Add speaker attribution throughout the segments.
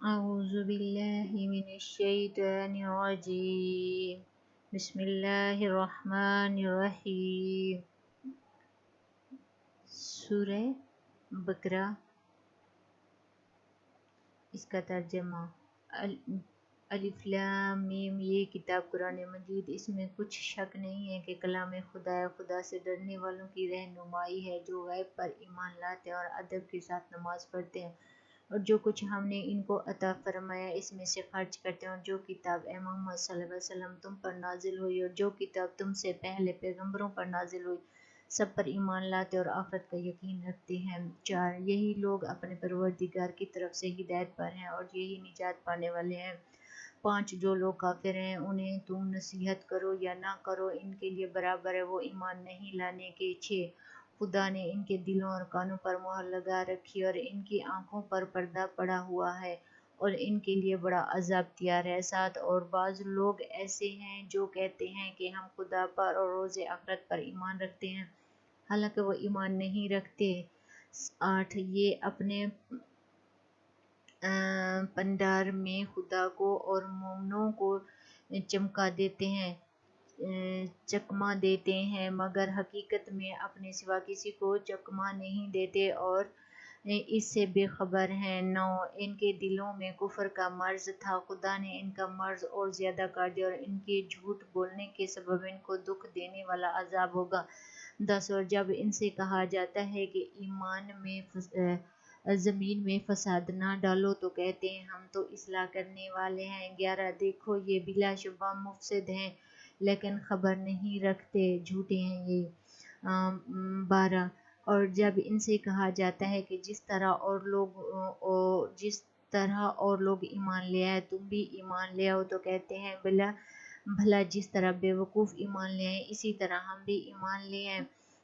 Speaker 1: أعوذ بالله من الشيطان الرجيم بسم الله الرحمن الرحیم سورہ بقرہ۔ اس کا ترجمہ الف لام میم۔ یہ کتاب قرآن مجید، اس میں کچھ شک نہیں ہے کہ کلام خدا ہے، خدا سے ڈرنے والوں کی رہنمائی ہے جو غیب پر ایمان لاتے ہیں اور ادب کے ساتھ نماز پڑھتے ہیں، اور جو کچھ ہم نے ان کو عطا فرمایا اس میں سے خرچ کرتے ہیں، اور جو کتاب اے محمد صلی اللہ علیہ وسلم تم پر نازل ہوئی اور جو کتاب تم سے پہلے پیغمبروں پر نازل ہوئی سب پر ایمان لاتے اور آخرت کا یقین رکھتے ہیں۔ 4 یہی لوگ اپنے پروردگار کی طرف سے ہدایت پر ہیں اور یہی نجات پانے والے ہیں۔ 5 جو لوگ کافر ہیں انہیں تم نصیحت کرو یا نہ کرو ان کے لیے برابر ہے، وہ ایمان نہیں لانے کے۔ 6 خدا نے ان کے دلوں اور کانوں پر مہر لگا رکھی اور ان کی آنکھوں پر پردہ پڑا ہوا ہے اور ان کے لیے بڑا عذاب تیار ہے۔ 7 اور بعض لوگ ایسے ہیں جو کہتے ہیں کہ ہم خدا پر اور روز آخرت پر ایمان رکھتے ہیں، حالانکہ وہ ایمان نہیں رکھتے۔ 8 یہ اپنے پنڈار میں خدا کو اور مومنوں کو چمکا دیتے ہیں، چکما دیتے ہیں، مگر حقیقت میں اپنے سوا کسی کو چکما نہیں دیتے اور اس سے بے خبر ہیں۔ 9 ان کے دلوں میں کفر کا مرض تھا، خدا نے ان کا مرض اور زیادہ کر دیا اور ان کے جھوٹ بولنے کے سبب ان کو دکھ دینے والا عذاب ہوگا۔ 10 اور جب ان سے کہا جاتا ہے کہ ایمان میں زمین میں فساد نہ ڈالو تو کہتے ہیں ہم تو اصلاح کرنے والے ہیں۔ 11 دیکھو یہ بلا شبہ مفسد ہیں لیکن خبر نہیں رکھتے، جھوٹے ہیں یہ۔ 12 اور جب ان سے کہا جاتا ہے کہ جس طرح اور لوگ ایمان لے آئے تم بھی ایمان لے آؤ تو کہتے ہیں بھلا جس طرح بے وقوف ایمان لے آئے اسی طرح ہم بھی ایمان لے آئیں۔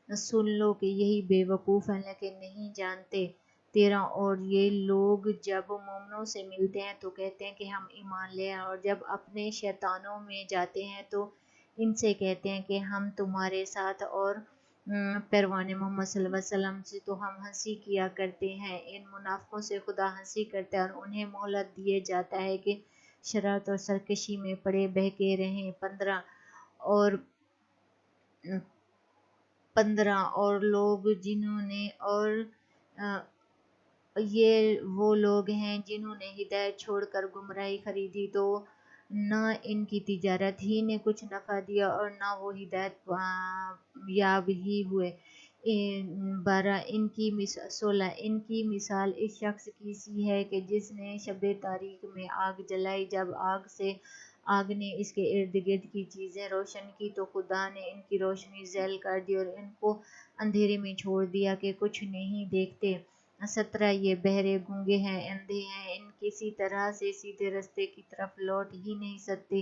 Speaker 1: سن لو کہ یہی بے وقوف ہیں لیکن نہیں جانتے۔ 13 اور یہ لوگ جب مومنوں سے ملتے ہیں تو کہتے ہیں کہ ہم ایمان لے آئے اور جب اپنے شیطانوں میں جاتے ہیں تو ان سے کہتے ہیں کہ ہم تمہارے ساتھ اور پیروان محمد صلی اللہ علیہ وسلم سے تو ہم ہنسی کیا کرتے ہیں۔ ان منافقوں سے خدا ہنسی کرتا ہے اور انہیں مہلت دیے جاتا ہے کہ شرارت اور سرکشی میں پڑے بہکے رہیں۔ 15 اور لوگ جنہوں نے یہ وہ لوگ ہیں جنہوں نے ہدایت چھوڑ کر گمراہی خریدی تو نہ ان کی تجارت ہی نے کچھ نفع دیا اور نہ وہ ہدایت یاب ہی ہوئے۔ 16 ان کی مثال اس شخص کی سی ہے کہ جس نے شب تاریک میں آگ جلائی، جب آگ نے اس کے ارد گرد کی چیزیں روشن کی تو خدا نے ان کی روشنی ذیل کر دی اور ان کو اندھیرے میں چھوڑ دیا کہ کچھ نہیں دیکھتے۔ 17 یہ بہرے گونگے ہیں، اندھے ہیں، ان کسی طرح سے سیدھے رستے کی طرف لوٹ ہی نہیں سکتے۔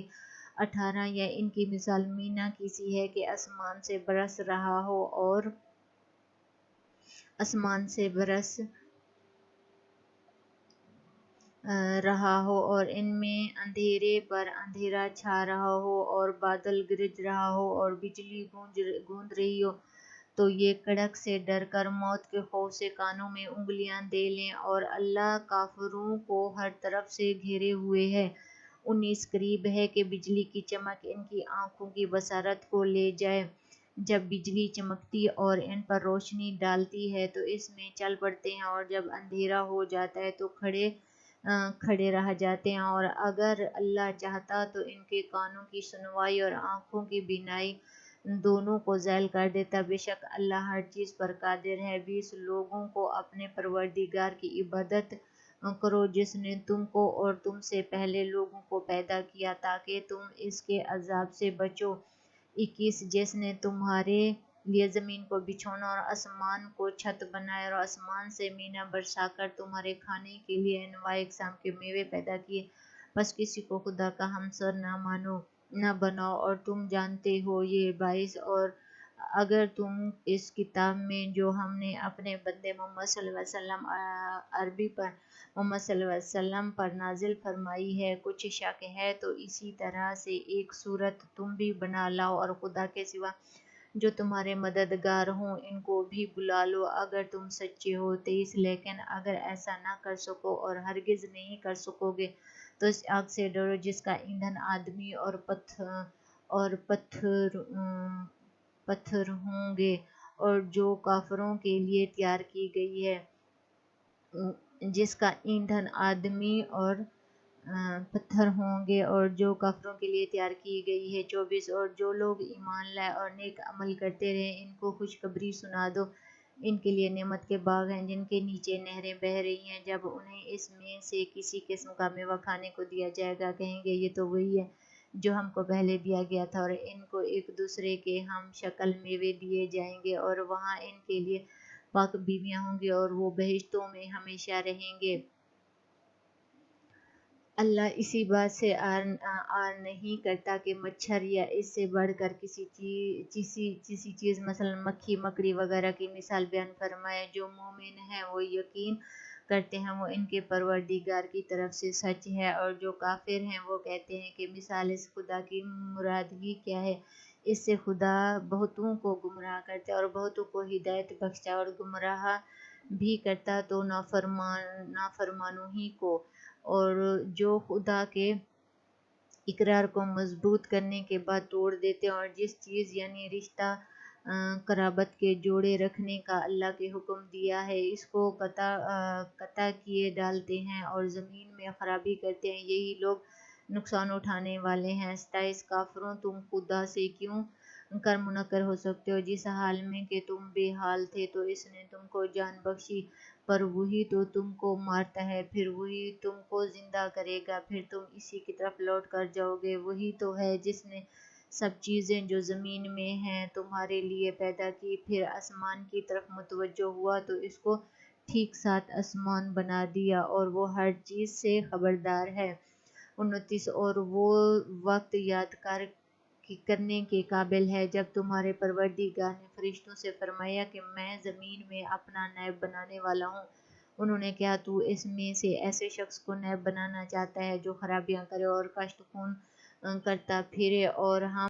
Speaker 1: 18 یا ان کی مثال مینا کی سی ہے کہ آسمان سے برس رہا ہو اور ان میں اندھیرے پر اندھیرا چھا رہا ہو اور بادل گرج رہا ہو اور بجلی گونج رہی ہو تو یہ کڑک سے ڈر کر موت کے خوف سے کانوں میں انگلیاں دے لیں، اور اللہ کافروں کو ہر طرف سے گھیرے ہوئے ہے۔ 19 قریب ہے کہ بجلی کی چمک ان کی آنکھوں کی بصارت کو لے جائے، جب بجلی چمکتی اور ان پر روشنی ڈالتی ہے تو اس میں چل پڑتے ہیں اور جب اندھیرا ہو جاتا ہے تو کھڑے رہ جاتے ہیں، اور اگر اللہ چاہتا تو ان کے کانوں کی سنوائی اور آنکھوں کی بینائی دونوں کو ذیل کر دیتا، بے شک اللہ ہر چیز پر قادر ہے۔ 20 لوگوں کو اپنے پروردگار کی عبادت کرو جس نے تم کو اور تم سے پہلے لوگوں کو پیدا کیا تاکہ تم اس کے عذاب سے بچو۔ 21 جس نے تمہارے لیے زمین کو بچھونا اور آسمان کو چھت بنایا اور آسمان سے مینا برسا کر تمہارے کھانے کے لیے انواع اقسام کے میوے پیدا کیے، بس کسی کو خدا کا ہمسر نہ بناؤ اور تم جانتے ہو یہ باعث۔ اور اگر تم اس کتاب میں جو ہم نے اپنے بندے محمد صلی اللہ علیہ وسلم عربی پر محمد صلی اللہ علیہ وسلم پر نازل فرمائی ہے کچھ شک ہے تو اسی طرح سے ایک صورت تم بھی بنا لاؤ اور خدا کے سوا جو تمہارے مددگار ہوں ان کو بھی بلا لو اگر تم سچے ہو۔ 23 لیکن اگر ایسا نہ کر سکو اور ہرگز نہیں کر سکو گے تو اس آگ سے ڈرو جس کا ایندھن آدمی اور پتھر ہوں گے اور جو کافروں کے لیے تیار کی گئی ہے، جس کا ایندھن آدمی اور پتھر ہوں گے اور جو کافروں کے لیے تیار کی گئی ہے۔ 24 اور جو لوگ ایمان لائے اور نیک عمل کرتے رہے ان کو خوشخبری سنا دو، ان کے لیے نعمت کے باغ ہیں جن کے نیچے نہریں بہہ رہی ہیں، جب انہیں اس میں سے کسی قسم کا میوہ کھانے کو دیا جائے گا کہیں گے یہ تو وہی ہے جو ہم کو پہلے دیا گیا تھا، اور ان کو ایک دوسرے کے ہم شکل میوے دیے جائیں گے اور وہاں ان کے لیے پاک بیویاں ہوں گی اور وہ بہشتوں میں ہمیشہ رہیں گے۔ اللہ اسی بات سے آر نہیں کرتا کہ مچھر یا اس سے بڑھ کر کسی چیز مثلا مکھی مکڑی وغیرہ کی مثال بیان فرمائے۔ جو مومن ہیں وہ یقین کرتے ہیں وہ ان کے پروردگار کی طرف سے سچ ہے، اور جو کافر ہیں وہ کہتے ہیں کہ مثال اس خدا کی مرادگی کیا ہے۔ اس سے خدا بہتوں کو گمراہ کرتا اور بہتوں کو ہدایت بخشتا اور گمراہ بھی کرتا تو نافرمانوں ہی کو، اور جو خدا کے اقرار کو مضبوط کرنے کے بعد توڑ دیتے ہیں اور جس چیز یعنی رشتہ قرابت کے جوڑے رکھنے کا اللہ کے حکم دیا ہے اس کو قطع کیے ڈالتے ہیں اور زمین میں خرابی کرتے ہیں، یہی لوگ نقصان اٹھانے والے ہیں۔ 27 کافروں تم خدا سے کیوں کر منکر ہو سکتے ہو جس حال میں کہ تم بے حال تھے تو اس نے تم کو جان بخشی، پر وہی تو تم کو مارتا ہے پھر وہی تم کو زندہ کرے گا، پھر تم اسی کی طرف لوٹ کر جاؤ گے۔ وہی تو ہے جس نے سب چیزیں جو زمین میں ہیں تمہارے لیے پیدا کی، پھر آسمان کی طرف متوجہ ہوا تو اس کو ٹھیک 7 آسمان بنا دیا اور وہ ہر چیز سے خبردار ہے۔ 29 اور وہ وقت یاد کرنے کے قابل ہے جب تمہارے پروردگار نے فرشتوں سے فرمایا کہ میں زمین میں اپنا نائب بنانے والا ہوں۔ انہوں نے کہا تو اس میں سے ایسے شخص کو نائب بنانا چاہتا ہے جو خرابیاں کرے اور کشٹ خون کرتا پھرے، اور ہم